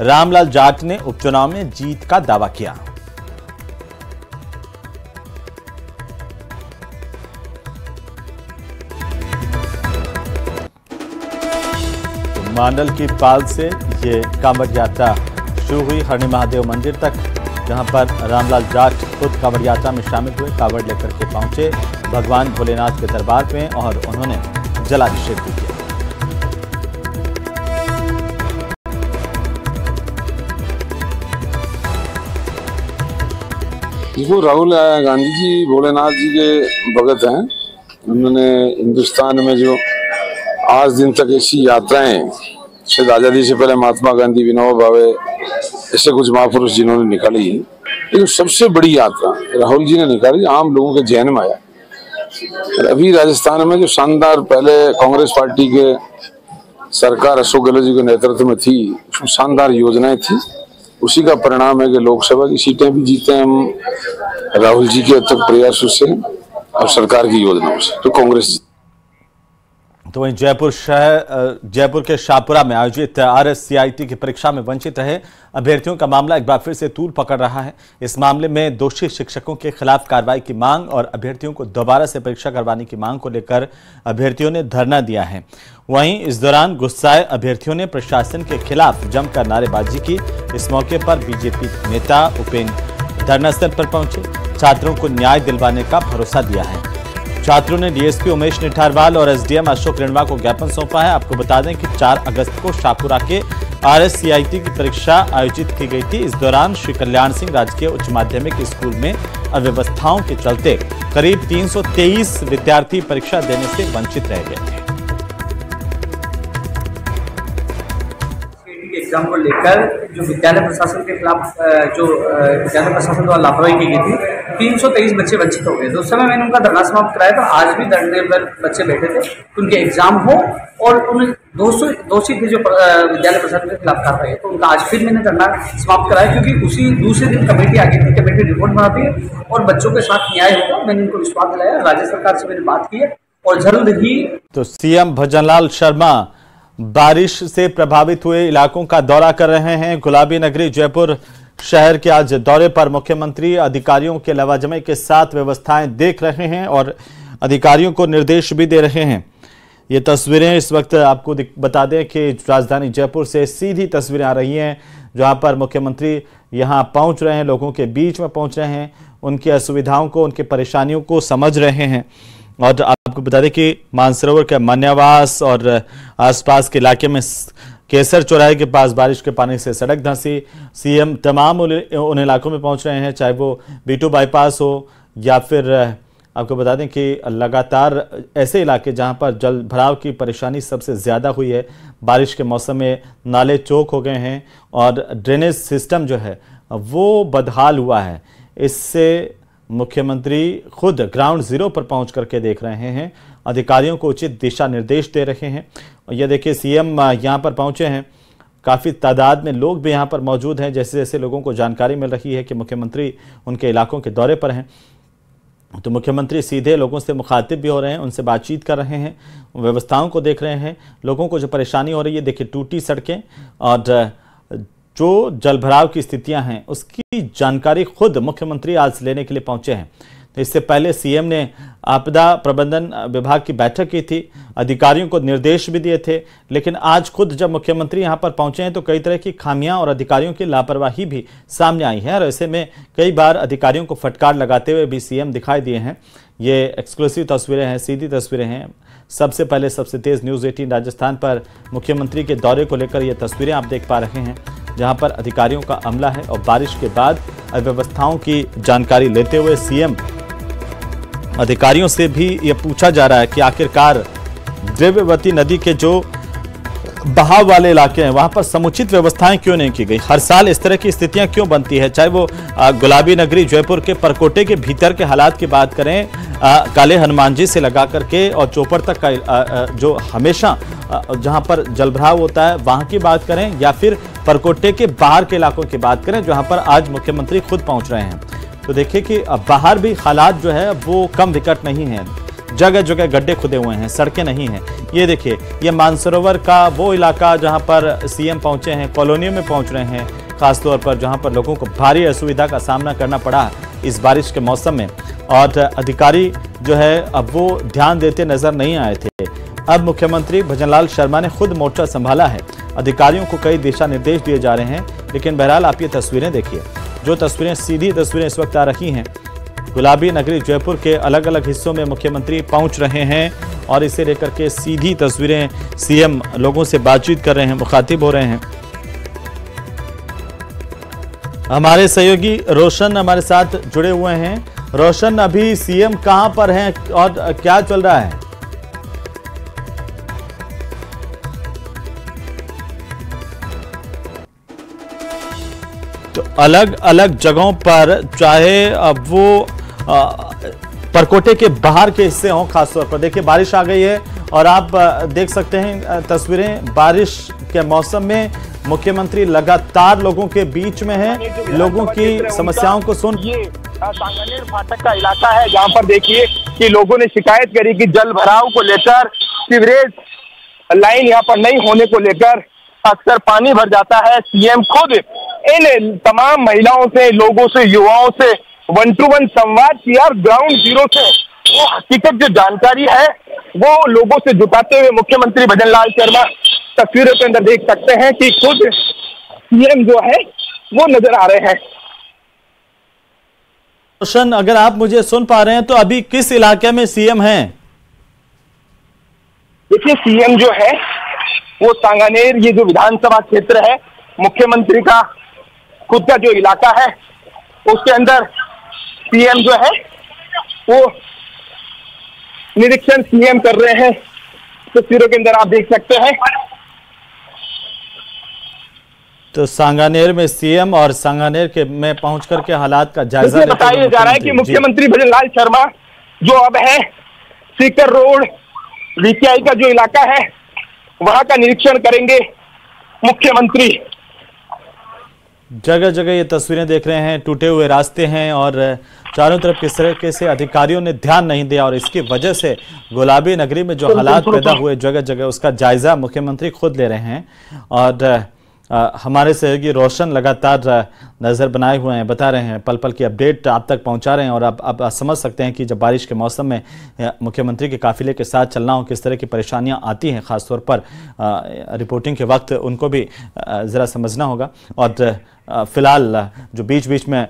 [SPEAKER 1] रामलाल जाट ने उपचुनाव में जीत का दावा किया। मांडल की पाल से ये कांवड़ यात्रा शुरू हुई हरणी महादेव मंदिर तक, जहां पर रामलाल जाट खुद कांवड़ यात्रा में शामिल हुए। कांवड़ लेकर के पहुंचे भगवान भोलेनाथ के दरबार में और उन्होंने जलाभिषेक भी किया।
[SPEAKER 10] देखो, राहुल गांधी जी भोलेनाथ जी के भगत हैं। उन्होंने हिंदुस्तान में जो आज दिन तक ऐसी यात्राएं, शायद आजादी से पहले महात्मा गांधी, विनोबा भावे, ऐसे कुछ महापुरुष जिन्होंने निकाली है, लेकिन सबसे बड़ी यात्रा राहुल जी ने निकाली, आम लोगों के जहन में आया। अभी राजस्थान में जो शानदार, पहले कांग्रेस पार्टी के सरकार अशोक गहलोत जी के नेतृत्व में थी, उसमें शानदार योजनाएं थी, उसी का परिणाम है कि लोकसभा की सीटें भी जीते हम राहुल जी के अथक प्रयासों से और सरकार की योजनाओं से, तो कांग्रेस।
[SPEAKER 1] तो वहीं जयपुर के शाहपुरा में आयोजित RSCIT की परीक्षा में वंचित रहे अभ्यर्थियों का मामला एक बार फिर से तूल पकड़ रहा है। इस मामले में दोषी शिक्षकों के खिलाफ कार्रवाई की मांग और अभ्यर्थियों को दोबारा से परीक्षा करवाने की मांग को लेकर अभ्यर्थियों ने धरना दिया है। वहीं इस दौरान गुस्साए अभ्यर्थियों ने प्रशासन के खिलाफ जमकर नारेबाजी की। इस मौके पर बीजेपी नेता उपेंद्र धरनास्थल पर पहुंचे, छात्रों को न्याय दिलवाने का भरोसा दिया है। छात्रों ने डीएसपी उमेश निठारवाल और एसडीएम अशोक रेणवा को ज्ञापन सौंपा है। आपको बता दें कि 4 अगस्त को शाहपुरा के RSCIT की परीक्षा आयोजित की गई थी। इस दौरान श्री कल्याण सिंह राजकीय उच्च माध्यमिक स्कूल में अव्यवस्थाओं के चलते करीब 323 विद्यार्थी परीक्षा देने से वंचित रह गए थे।
[SPEAKER 11] एग्जाम को लेकर जो विद्यालय प्रशासन के खिलाफ जो विद्यालय प्रशासन द्वारा लापरवाही की गई थी, 323 बच्चे वंचित हो गए। तो उस समय मैंने उनका धरना समाप्त कराया था। आज भी धरने पर बच्चे बैठे थे कि उनके एग्जाम हो और उन दोषी थे जो विद्यालय प्रशासन के खिलाफ कार्रवाई है, तो उनका आज फिर मैंने धरना समाप्त कराया, क्योंकि उसी दूसरे दिन कमेटी आ गई थी। कमेटी रिपोर्ट बनाती है और बच्चों के साथ न्याय होगा। मैंने उनको विश्वास दिलाया। राज्य सरकार से मैंने बात की है और जल्द ही।
[SPEAKER 1] तो सीएम भजनलाल शर्मा बारिश से प्रभावित हुए इलाकों का दौरा कर रहे हैं। गुलाबी नगरी जयपुर शहर के आज दौरे पर मुख्यमंत्री अधिकारियों के लवाजमे के साथ व्यवस्थाएं देख रहे हैं और अधिकारियों को निर्देश भी दे रहे हैं। ये तस्वीरें इस वक्त आपको बता दें कि राजधानी जयपुर से सीधी तस्वीरें आ रही हैं, जहां पर मुख्यमंत्री यहां पहुंच रहे हैं, लोगों के बीच में पहुंच रहे हैं, उनकी असुविधाओं को, उनकी परेशानियों को समझ रहे हैं। और आपको बता दें कि मानसरोवर के मन्यावास और आसपास के इलाके में केसर चौराहे के पास बारिश के पानी से सड़क धंसी। सीएम तमाम उन इलाकों में पहुंच रहे हैं, चाहे वो B2 बाईपास हो या फिर आपको बता दें कि लगातार ऐसे इलाके जहां पर जल भराव की परेशानी सबसे ज़्यादा हुई है। बारिश के मौसम में नाले चौक हो गए हैं और ड्रेनेज सिस्टम जो है वो बदहाल हुआ है। इससे मुख्यमंत्री खुद ग्राउंड जीरो पर पहुंच करके देख रहे हैं, अधिकारियों को उचित दिशा निर्देश दे रहे हैं। और ये देखिए, सीएम यहां पर पहुंचे हैं, काफ़ी तादाद में लोग भी यहां पर मौजूद हैं। जैसे जैसे लोगों को जानकारी मिल रही है कि मुख्यमंत्री उनके इलाकों के दौरे पर हैं, तो मुख्यमंत्री सीधे लोगों से मुखातिब भी हो रहे हैं, उनसे बातचीत कर रहे हैं, व्यवस्थाओं को देख रहे हैं। लोगों को जो परेशानी हो रही है, देखिए टूटी सड़कें और जो जलभराव की स्थितियां हैं उसकी जानकारी खुद मुख्यमंत्री आज लेने के लिए पहुंचे हैं। तो इससे पहले सीएम ने आपदा प्रबंधन विभाग की बैठक की थी, अधिकारियों को निर्देश भी दिए थे, लेकिन आज खुद जब मुख्यमंत्री यहां पर पहुंचे हैं तो कई तरह की खामियां और अधिकारियों की लापरवाही भी सामने आई है। और ऐसे में कई बार अधिकारियों को फटकार लगाते हुए भी सीएम दिखाई दिए हैं। ये एक्सक्लूसिव तस्वीरें हैं, सीधी तस्वीरें हैं। सबसे पहले सबसे तेज न्यूज़ 18 राजस्थान पर मुख्यमंत्री के दौरे को लेकर ये तस्वीरें आप देख पा रहे हैं, जहां पर अधिकारियों का अमला है और बारिश के बाद अव्यवस्थाओं की जानकारी लेते हुए सीएम अधिकारियों से भी ये पूछा जा रहा है कि आखिरकार द्रव्यवती नदी के जो बहाव वाले इलाके हैं वहां पर समुचित व्यवस्थाएं क्यों नहीं की गई? हर साल इस तरह की स्थितियां क्यों बनती है? चाहे वो गुलाबी नगरी जयपुर के परकोटे के भीतर के हालात की बात करें, काले हनुमान जी से लगा करके और चौपड़ तक का जो हमेशा जहां पर जलभराव होता है वहां की बात करें, या फिर परकोटे के बाहर के इलाकों की बात करें जहां पर आज मुख्यमंत्री खुद पहुंच रहे हैं, तो देखिए कि बाहर भी हालात जो है वो कम विकट नहीं है। जगह जगह गड्ढे खुदे हुए हैं, सड़कें नहीं हैं। ये देखिए, ये मानसरोवर का वो इलाका जहां पर सीएम पहुंचे हैं, कॉलोनियों में पहुंच रहे हैं, खासतौर पर जहां पर लोगों को भारी असुविधा का सामना करना पड़ा इस बारिश के मौसम में, और अधिकारी जो है अब वो ध्यान देते नजर नहीं आए थे। अब मुख्यमंत्री भजनलाल शर्मा ने खुद मोर्चा संभाला है, अधिकारियों को कई दिशा निर्देश दिए जा रहे हैं। लेकिन बहरहाल आप ये तस्वीरें देखिए, जो तस्वीरें सीधी तस्वीरें इस वक्त आ रही हैं, गुलाबी नगरी जयपुर के अलग अलग हिस्सों में मुख्यमंत्री पहुंच रहे हैं और इसे लेकर के सीधी तस्वीरें सीएम लोगों से बातचीत कर रहे हैं, मुखातिब हो रहे हैं। हमारे सहयोगी रोशन हमारे साथ जुड़े हुए हैं। रोशन, अभी सीएम कहां पर हैं और क्या चल रहा है? तो अलग अलग जगहों पर, चाहे अब वो परकोटे के बाहर के हिस्से हों, खासतौर पर देखिए बारिश आ गई है और आप देख सकते हैं तस्वीरें। बारिश के मौसम में मुख्यमंत्री लगातार लोगों के बीच में हैं, लोगों की समस्याओं को सुन।
[SPEAKER 2] ये सांगानेर फाटक का इलाका है जहां पर देखिए कि लोगों ने शिकायत करी कि जल भराव को लेकर, सीवरेज लाइन यहाँ पर नहीं होने को लेकर अक्सर पानी भर जाता है। सीएम खुद इन तमाम महिलाओं से, लोगों से, युवाओं से 1-to-1 संवाद किया और ग्राउंड जीरो से वो हकीकत जो जानकारी है वो लोगों से जुटाते हुए मुख्यमंत्री भजनलाल शर्मा तस्वीरों के अंदर देख सकते हैं कि खुद सीएम जो है वो नजर आ रहे हैं।
[SPEAKER 1] रोशन, अगर आप मुझे सुन पा रहे हैं तो अभी किस इलाके में सीएम हैं?
[SPEAKER 2] देखिए, सीएम जो है वो सांगानेर, ये जो विधानसभा क्षेत्र है, मुख्यमंत्री का खुद का जो इलाका है उसके अंदर सीएम जो है वो निरीक्षण सीएम कर रहे हैं। तस्वीरों के अंदर आप देख सकते हैं।
[SPEAKER 1] तो सांगानेर में सीएम और सांगानेर के में पहुंच करके हालात का जायजा लेते
[SPEAKER 2] बताया जा रहा है कि मुख्यमंत्री भजनलाल शर्मा जो अब है सीकर रोड वीटीआई का जो इलाका है वहां का निरीक्षण करेंगे मुख्यमंत्री।
[SPEAKER 1] जगह जगह ये तस्वीरें देख रहे हैं, टूटे हुए रास्ते हैं और चारों तरफ किस तरीके से अधिकारियों ने ध्यान नहीं दिया और इसकी वजह से गुलाबी नगरी में जो हालात पैदा हुए जगह जगह, उसका जायजा मुख्यमंत्री खुद ले रहे हैं। और हमारे सहयोगी रोशन लगातार नज़र बनाए हुए हैं, बता रहे हैं, पल पल की अपडेट आप तक पहुंचा रहे हैं। और आप समझ सकते हैं कि जब बारिश के मौसम में मुख्यमंत्री के काफिले के साथ चलना हो, किस तरह की परेशानियां आती हैं, ख़ासतौर पर रिपोर्टिंग के वक्त उनको भी ज़रा समझना होगा। और फिलहाल जो बीच बीच में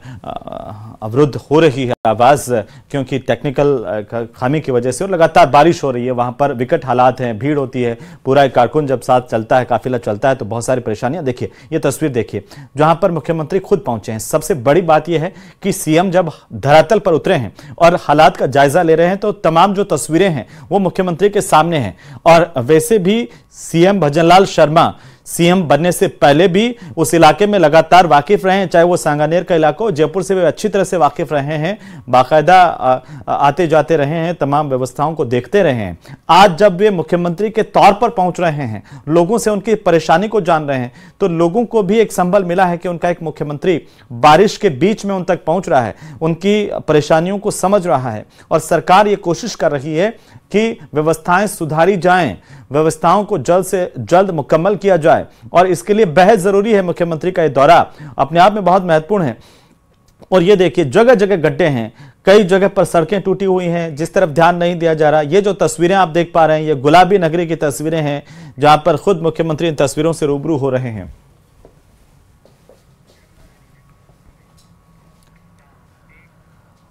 [SPEAKER 1] अवरुद्ध हो रही है आवाज़, क्योंकि टेक्निकल खामी की वजह से और लगातार बारिश हो रही है, वहाँ पर विकट हालात हैं, भीड़ होती है, पूरा एक कारकुन जब साथ चलता है, काफिला चलता है तो बहुत सारी परेशानियां। देखिए ये तस्वीर देखिए जहाँ पर मुख्यमंत्री खुद पहुंचे हैं। सबसे बड़ी बात यह है कि सीएम जब धरातल पर उतरे हैं और हालात का जायजा ले रहे हैं तो तमाम जो तस्वीरें हैं वो मुख्यमंत्री के सामने हैं। और वैसे भी सीएम भजनलाल शर्मा सीएम बनने से पहले भी उस इलाके में लगातार वाकिफ रहे हैं, चाहे वो सांगानेर का इलाका हो, जयपुर से वे अच्छी तरह से वाकिफ रहे हैं, बाकायदा आते जाते रहे हैं, तमाम व्यवस्थाओं को देखते रहे हैं। आज जब वे मुख्यमंत्री के तौर पर पहुंच रहे हैं, लोगों से उनकी परेशानी को जान रहे हैं, तो लोगों को भी एक संबल मिला है कि उनका एक मुख्यमंत्री बारिश के बीच में उन तक पहुंच रहा है, उनकी परेशानियों को समझ रहा है। और सरकार ये कोशिश कर रही है कि व्यवस्थाएं सुधारी जाएं, व्यवस्थाओं को जल्द से जल्द मुकम्मल किया जाए। और इसके लिए बेहद जरूरी है, मुख्यमंत्री का ये दौरा अपने आप में बहुत महत्वपूर्ण है। और ये देखिए जगह जगह गड्ढे हैं, कई जगह पर सड़कें टूटी हुई हैं, जिस तरफ ध्यान नहीं दिया जा रहा। ये जो तस्वीरें आप देख पा रहे हैं, ये गुलाबी नगरी की तस्वीरें हैं, जहां पर खुद मुख्यमंत्री इन तस्वीरों से रूबरू हो रहे हैं।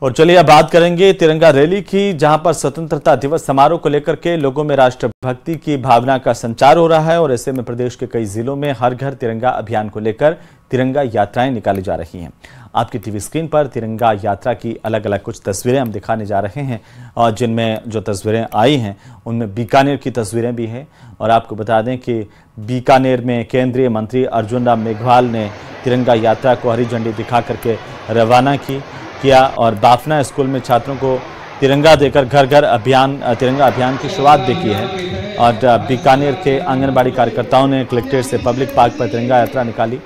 [SPEAKER 1] और चलिए अब बात करेंगे तिरंगा रैली की, जहां पर स्वतंत्रता दिवस समारोह को लेकर के लोगों में राष्ट्रभक्ति की भावना का संचार हो रहा है और ऐसे में प्रदेश के कई जिलों में हर घर तिरंगा अभियान को लेकर तिरंगा यात्राएं निकाली जा रही हैं। आपकी टीवी स्क्रीन पर तिरंगा यात्रा की अलग अलग कुछ तस्वीरें हम दिखाने जा रहे हैं और जिनमें जो तस्वीरें आई हैं उनमें बीकानेर की तस्वीरें भी हैं। और आपको बता दें कि बीकानेर में केंद्रीय मंत्री अर्जुन राम मेघवाल ने तिरंगा यात्रा को हरी झंडी दिखा करके रवाना किया और बाफना स्कूल में छात्रों को तिरंगा देकर घर घर तिरंगा अभियान की शुरुआत भी की है। और बीकानेर के आंगनबाड़ी कार्यकर्ताओं ने कलेक्ट्रेट से पब्लिक पार्क पर तिरंगा यात्रा निकाली।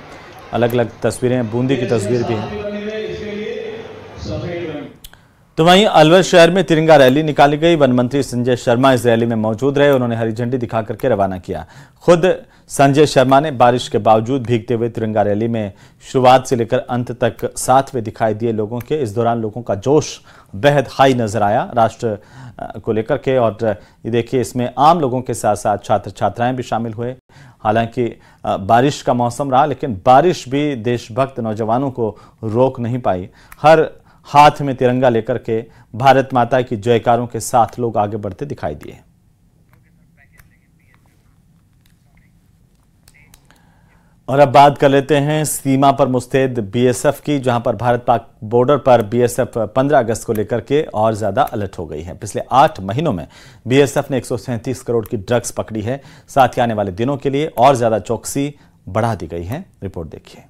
[SPEAKER 1] अलग अलग तस्वीरें, बूंदी की तस्वीर भी है। तो वहीं अलवर शहर में तिरंगा रैली निकाली गई। वन मंत्री संजय शर्मा इस रैली में मौजूद रहे। उन्होंने हरी झंडी दिखा करके रवाना किया। खुद संजय शर्मा ने बारिश के बावजूद भीगते हुए तिरंगा रैली में शुरुआत से लेकर अंत तक साथ में दिखाई दिए लोगों के। इस दौरान लोगों का जोश बेहद हाई नजर आया राष्ट्र को लेकर के। और ये देखिए, इसमें आम लोगों के साथ साथ छात्र छात्राएं भी शामिल हुए। हालांकि बारिश का मौसम रहा, लेकिन बारिश भी देशभक्त नौजवानों को रोक नहीं पाई। हर हाथ में तिरंगा लेकर के भारत माता की जयकारों के साथ लोग आगे बढ़ते दिखाई दिए। और अब बात कर लेते हैं सीमा पर मुस्तैद बीएसएफ की, जहां पर भारत पाक बॉर्डर पर बीएसएफ 15 अगस्त को लेकर के और ज्यादा अलर्ट हो गई है। पिछले 8 महीनों में बीएसएफ ने 137 करोड़ की ड्रग्स पकड़ी है। साथ ही आने वाले दिनों के लिए और ज्यादा चौकसी बढ़ा दी गई है। रिपोर्ट देखिए।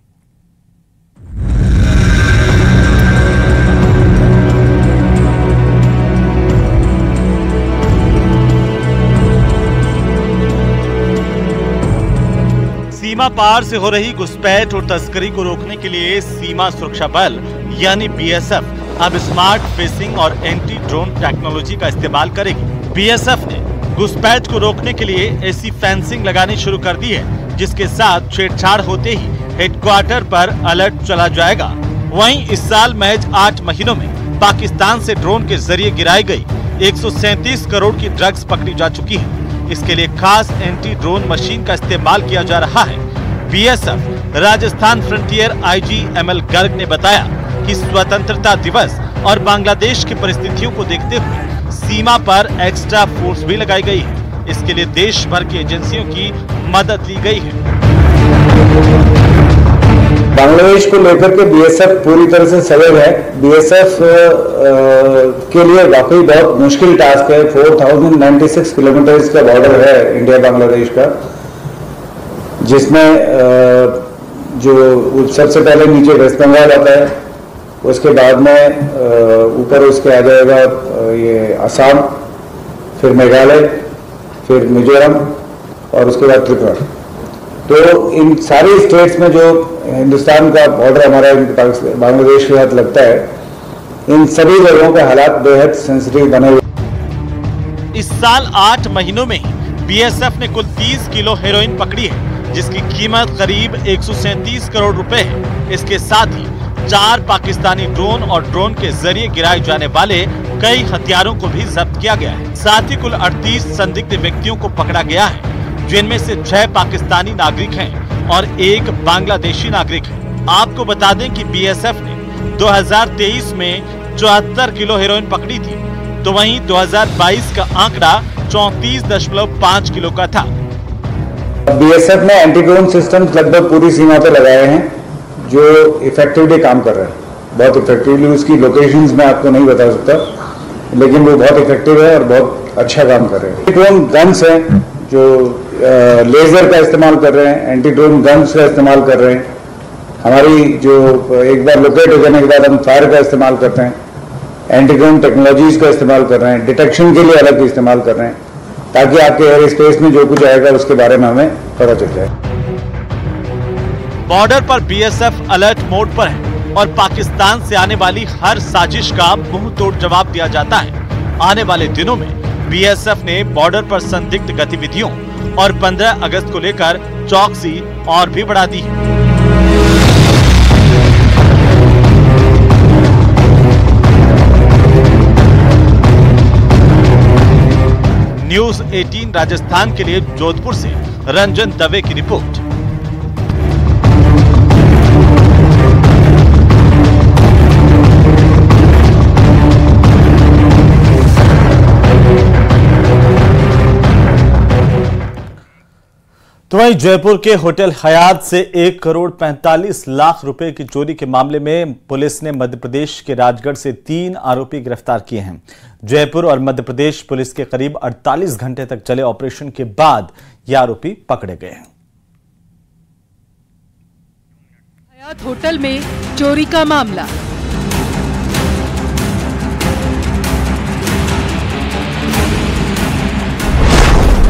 [SPEAKER 1] सीमा पार से हो रही घुसपैठ और तस्करी को रोकने के लिए सीमा सुरक्षा बल यानी बीएसएफ अब स्मार्ट फेसिंग और एंटी ड्रोन टेक्नोलॉजी का इस्तेमाल करेगी। बीएसएफ ने घुसपैठ को रोकने के लिए ऐसी फेंसिंग लगानी शुरू कर दी है, जिसके साथ छेड़छाड़ होते ही हेडक्वार्टर पर अलर्ट चला जाएगा। वहीं इस साल महज 8 महीनों में पाकिस्तान से ड्रोन के जरिए गिराई गई 137 करोड़ की ड्रग्स पकड़ी जा चुकी है। इसके लिए खास एंटी ड्रोन मशीन का इस्तेमाल किया जा रहा है। BSF Rajasthan frontier IG ML Garg ने बताया कि स्वतंत्रता दिवस और बांग्लादेश की परिस्थितियों को देखते हुए सीमा पर एक्स्ट्रा फोर्स भी लगाई गई है। इसके लिए देश भर की एजेंसियों की मदद ली गई है।
[SPEAKER 12] बांग्लादेश को लेकर के बीएसएफ पूरी तरह से सजग है। बीएसएफ के लिए वाकई बहुत मुश्किल टास्क है। 4096 किलोमीटर का बॉर्डर है इंडिया बांग्लादेश का, जिसमें जो सबसे पहले नीचे वेस्ट बंगाल आता है, उसके बाद में ऊपर उसके आ जाएगा ये असम, फिर मेघालय, फिर मिजोरम और उसके बाद त्रिपुरा। तो इन सारी स्टेट्स में जो हिंदुस्तान का बॉर्डर हमारा बांग्लादेश के साथ लगता है, इन सभी जगहों के हालात बेहद सेंसिटिव बने हुए।
[SPEAKER 1] इस साल 8 महीनों में बीएसएफ ने कुल 30 किलो हेरोइन पकड़ी है, जिसकी कीमत करीब 137 करोड़ रुपए है। इसके साथ ही 4 पाकिस्तानी ड्रोन और ड्रोन के जरिए गिराए जाने वाले कई हथियारों को भी जब्त किया गया है। साथ ही कुल 38 संदिग्ध व्यक्तियों को पकड़ा गया है, जिनमें से 6 पाकिस्तानी नागरिक हैं और 1 बांग्लादेशी नागरिक है। आपको बता दें कि बीएसएफ ने 2023 में 74 किलो हेरोइन पकड़ी थी, तो वहीं 2022 का आंकड़ा 34.5 किलो का था।
[SPEAKER 12] बीएसएफ ने एंटी ड्रोन सिस्टम्स लगभग पूरी सीमा पर लगाए हैं, जो इफेक्टिवली काम कर रहे हैं। बहुत इफेक्टिवली, उसकी लोकेशंस मैं आपको नहीं बता सकता, लेकिन वो बहुत इफेक्टिव है और बहुत अच्छा काम कर रहे हैं। ड्रोन गन्स हैं जो लेजर का इस्तेमाल कर रहे हैं, एंटी ड्रोन गन्स का इस्तेमाल कर रहे हैं। हमारी जो एक बार लोकेट हो जाने के बाद हम फायर का इस्तेमाल करते हैं, एंटी ड्रोन टेक्नोलॉजीज का इस्तेमाल कर रहे हैं, डिटेक्शन के लिए अलग इस्तेमाल कर रहे हैं, ताकि आपके एयर स्पेस में जो कुछ आएगा उसके बारे में हमें पता चल जाए।
[SPEAKER 1] बॉर्डर पर बीएसएफ अलर्ट मोड पर है और पाकिस्तान से आने वाली हर साजिश का मुंह तोड़ जवाब दिया जाता है। आने वाले दिनों में बीएसएफ ने बॉर्डर पर संदिग्ध गतिविधियों और 15 अगस्त को लेकर चौकसी और भी बढ़ा दी है। न्यूज़ 18 राजस्थान के लिए जोधपुर से रंजन दवे की रिपोर्ट। तो वहीं जयपुर के होटल हयात से 1 करोड़ 45 लाख रुपए की चोरी के मामले में पुलिस ने मध्य प्रदेश के राजगढ़ से 3 आरोपी गिरफ्तार किए हैं। जयपुर और मध्य प्रदेश पुलिस के करीब 48 घंटे तक चले ऑपरेशन के बाद ये आरोपी पकड़े गए हैं।
[SPEAKER 3] हयात होटल में चोरी का मामला।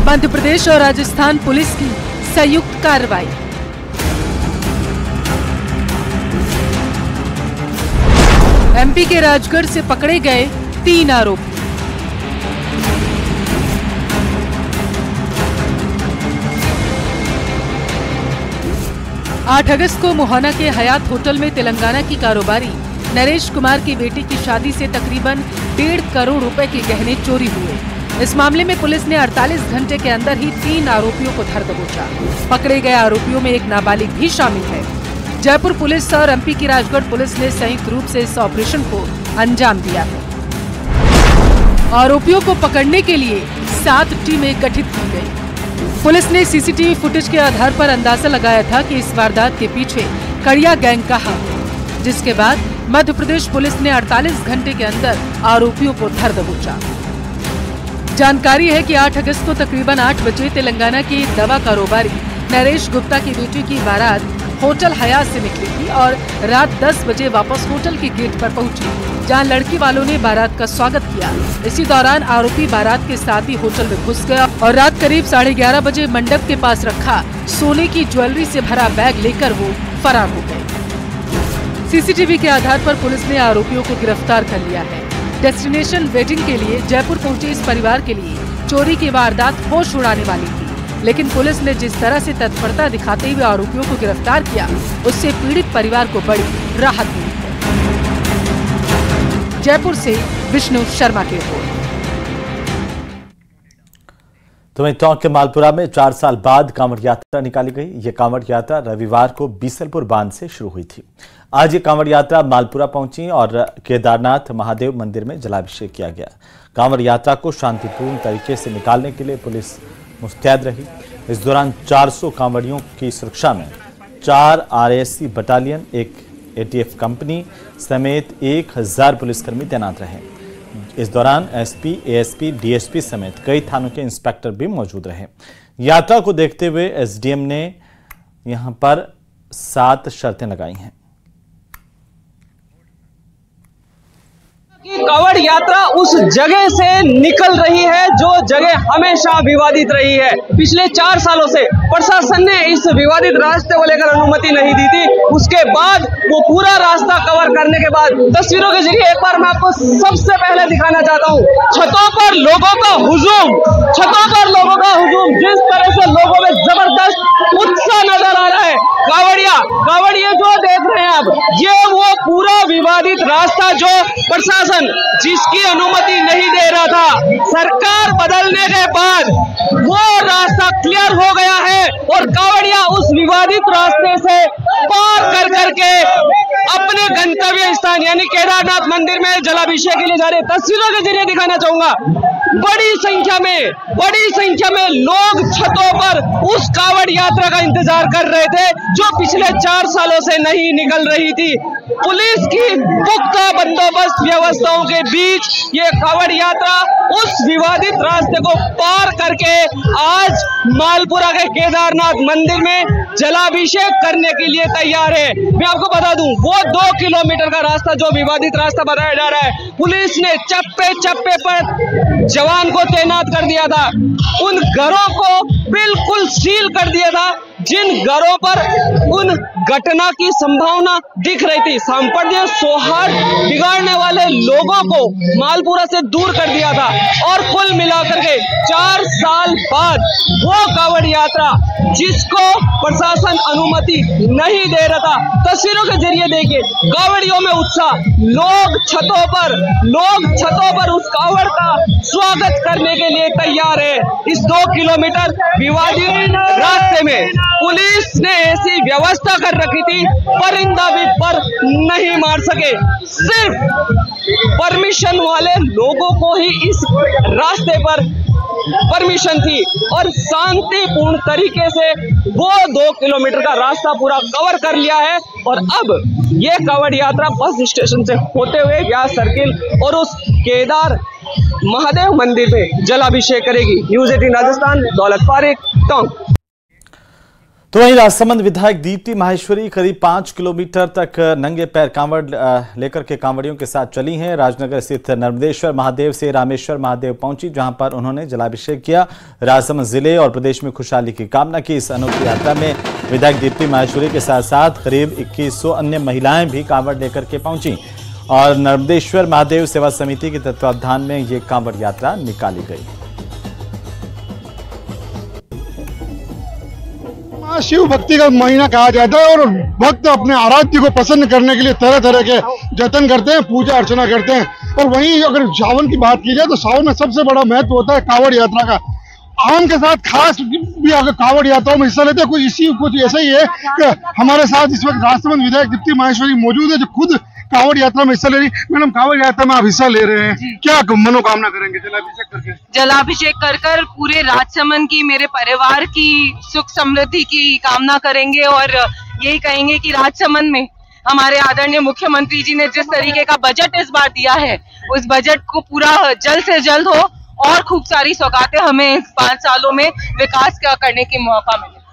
[SPEAKER 3] मध्य प्रदेश और राजस्थान पुलिस की संयुक्त कार्रवाई। एमपी के राजगढ़ से पकड़े गए 3 आरोपी। आठ अगस्त को मोहाना के हयात होटल में तेलंगाना की कारोबारी नरेश कुमार की बेटी की शादी से तकरीबन 1.5 करोड़ रुपए के गहने चोरी हुए। इस मामले में पुलिस ने 48 घंटे के अंदर ही 3 आरोपियों को धर दबोचा। पकड़े गए आरोपियों में एक नाबालिग भी शामिल है। जयपुर पुलिस और एमपी की राजगढ़ पुलिस ने संयुक्त रूप से इस ऑपरेशन को अंजाम दिया है। आरोपियों को पकड़ने के लिए 7 टीमें गठित की गई। पुलिस ने सीसीटीवी फुटेज के आधार पर अंदाजा लगाया था कि इस वारदात के पीछे कड़िया गैंग का हाथ है, जिसके बाद मध्य प्रदेश पुलिस ने 48 घंटे के अंदर आरोपियों को धर दबोचा। जानकारी है कि 8 अगस्त को तकरीबन 8 बजे तेलंगाना के दवा कारोबारी नरेश गुप्ता की बेटी की बारात होटल हयात से निकली थी और रात 10 बजे वापस होटल के गेट पर पहुंची, जहां लड़की वालों ने बारात का स्वागत किया। इसी दौरान आरोपी बारात के साथ ही होटल में घुस गया और रात करीब 11:30 बजे मंडप के पास रखा सोने की ज्वेलरी से भरा बैग लेकर वो फरार हो गए। सीसीटीवी के आधार पर पुलिस ने आरोपियों को गिरफ्तार कर लिया है। डेस्टिनेशन वेडिंग के लिए जयपुर पहुंचे इस परिवार के लिए चोरी की वारदात होश उड़ाने वाली थी, लेकिन पुलिस ने जिस तरह से तत्परता दिखाते हुए आरोपियों को गिरफ्तार किया, उससे पीड़ित परिवार को बड़ी राहत मिली है। जयपुर से विष्णु शर्मा की रिपोर्ट।
[SPEAKER 1] तो वहीं टोंक के मालपुरा में 4 साल बाद कांवड़ यात्रा निकाली गई। ये कांवड़ यात्रा रविवार को बीसलपुर बांध से शुरू हुई थी। आज ये कांवड़ यात्रा मालपुरा पहुंची और केदारनाथ महादेव मंदिर में जलाभिषेक किया गया। कांवड़ यात्रा को शांतिपूर्ण तरीके से निकालने के लिए पुलिस मुस्तैद रही। इस दौरान 400 कांवड़ियों की सुरक्षा में 4 RASC बटालियन, 1 ATF कंपनी समेत 1000 पुलिसकर्मी तैनात रहे। इस दौरान SP, ASP, DSP समेत कई थानों के इंस्पेक्टर भी मौजूद रहे। यात्रा को देखते हुए SDM ने यहां पर 7 शर्तें लगाई हैं।
[SPEAKER 13] कांवड़ यात्रा उस जगह से निकल रही है जो जगह हमेशा विवादित रही है। पिछले 4 सालों से प्रशासन ने इस विवादित रास्ते को लेकर अनुमति नहीं दी थी। उसके बाद वो पूरा रास्ता कवर करने के बाद तस्वीरों के जरिए एक बार मैं आपको सबसे पहले दिखाना चाहता हूँ छतों पर लोगों का हुजूम, जिस तरह से लोगों में जबरदस्त उत्साह नजर आ रहा है। कांवड़िया जो देख रहे हैं आप, ये वो पूरा विवादित रास्ता जो प्रशासन जिसकी अनुमति नहीं दे रहा था, सरकार बदलने के बाद वो रास्ता क्लियर हो गया है और कांवड़िया उस विवादित रास्ते से पार कर करके अपने गंतव्य स्थान यानी केदारनाथ मंदिर में जलाभिषेक के लिए जा रहे। तस्वीरों के जरिए दिखाना चाहूंगा, बड़ी संख्या में लोग छतों पर उस कांवड़ यात्रा का इंतजार कर रहे थे जो पिछले 4 सालों से नहीं निकल रही थी। पुलिस की पुख्ता बंदोबस्त व्यवस्थाओं के बीच ये कांवड़ यात्रा उस विवादित रास्ते को पार करके आज मालपुरा के केदारनाथ मंदिर में जलाभिषेक करने के लिए तैयार है। मैं आपको बता दूं, वो 2 किलोमीटर का रास्ता जो विवादित रास्ता बताया जा रहा है, पुलिस ने चप्पे पर जवान को तैनात कर दिया था। उन घरों को बिल्कुल सील कर दिया था जिन घरों पर उन घटना की संभावना दिख रही थी। सांप्रदायिक सौहार्द बिगाड़ने वाले लोगों को मालपुरा से दूर कर दिया था और कुल मिलाकर के 4 साल बाद वो कांवड़ यात्रा जिसको प्रशासन अनुमति नहीं दे रहा था, तस्वीरों के जरिए देखिए कांवड़ियों में उत्साह, लोग छतों पर उस कांवड़ का स्वागत करने के लिए तैयार है। इस 2 किलोमीटर विवादित रास्ते में पुलिस ने ऐसी व्यवस्था कर रखी थी, परिंदा भी पर नहीं मार सके। सिर्फ परमिशन वाले लोगों को ही इस रास्ते पर परमिशन थी और शांतिपूर्ण तरीके से वो 2 किलोमीटर का रास्ता पूरा कवर कर लिया है। और अब ये कांवड़ यात्रा बस स्टेशन से होते हुए व्यास सर्किल और उस केदार महादेव मंदिर में जलाभिषेक करेगी। न्यूज़ 18 राजस्थान, दौलत फारिक, टोंक।
[SPEAKER 1] तो वहीं राजसमंद विधायक दीप्ति माहेश्वरी करीब 5 किलोमीटर तक नंगे पैर कांवड़ लेकर के कांवड़ियों के साथ चली हैं। राजनगर स्थित नर्मदेश्वर महादेव से रामेश्वर महादेव पहुंची, जहां पर उन्होंने जलाभिषेक किया। राजसमंद जिले और प्रदेश में खुशहाली की कामना की। इस अनोखी यात्रा में विधायक दीप्ति माहेश्वरी के साथ साथ करीब 2100 अन्य महिलाएं भी कांवड़ लेकर के पहुंची और नर्मदेश्वर महादेव सेवा समिति के तत्वावधान में ये कांवड़ यात्रा निकाली गई।
[SPEAKER 14] शिव भक्ति का महीना कहा जाता है और भक्त अपने आराध्य को प्रसन्न करने के लिए तरह तरह के जतन करते हैं, पूजा अर्चना करते हैं। और वहीं अगर सावन की बात की जाए तो सावन में सबसे बड़ा महत्व होता है कांवड़ यात्रा का। आम के साथ खास भी अगर कांवड़ यात्राओं में हिस्सा लेते हैं, कुछ ऐसा ही है कि हमारे साथ इस वक्त राजसमंद विधायक दीप्ति माहेश्वरी मौजूद है, जो खुद कांवड़ यात्रा में हिस्सा ले रही। मैडम, कांवड़ यात्रा में आप हिस्सा ले रहे हैं, क्या मनोकामना करेंगे जलाभिषेक करके?
[SPEAKER 15] जलाभिषेक कर पूरे राजसमंद की, मेरे परिवार की सुख समृद्धि की कामना करेंगे और यही कहेंगे कि राजसमंद में हमारे आदरणीय मुख्यमंत्री जी ने जिस तरीके का बजट इस बार दिया है, उस बजट को पूरा जल्द से जल्द हो और खूब सारी सौगातें हमें इस 5 सालों में विकास करने की मौका मिले।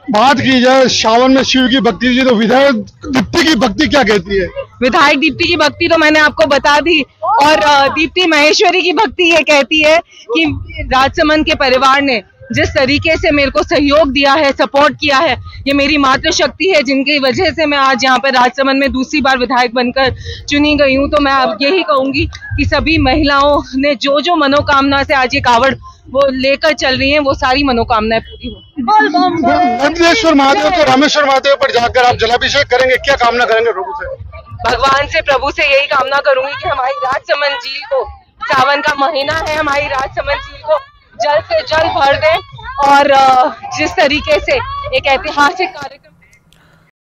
[SPEAKER 14] बात की जाए सावन में शिव की भक्ति जी, तो विधायक दीप्ति की भक्ति क्या कहती है?
[SPEAKER 15] विधायक दीप्ति की भक्ति तो मैंने आपको बता दी और दीप्ति माहेश्वरी की भक्ति ये कहती है कि राजसमंद के परिवार ने जिस तरीके से मेरे को सहयोग दिया है, सपोर्ट किया है, ये मेरी मातृशक्ति है, जिनकी वजह से मैं आज यहाँ पर राजसमंद में दूसरी बार विधायक बनकर चुनी गई हूँ। तो मैं अब यही कहूंगी कि सभी महिलाओं ने जो मनोकामना से आज ये कावड़ वो लेकर चल रही हैं, वो सारी मनोकामनाएं पूरी हो।
[SPEAKER 14] नर्मदेश्वर महादेव तो रामेश्वर महादेव पर जाकर आप जलाभिषेक करेंगे, क्या कामना करेंगे प्रभु से?
[SPEAKER 15] भगवान से, प्रभु से यही कामना करूंगी कि हमारी राजसमंद झील को, सावन का महीना है, हमारी राजसमंद झील को जल्द से जल्द भर दें और जिस तरीके से एक ऐतिहासिक कार्यक्रम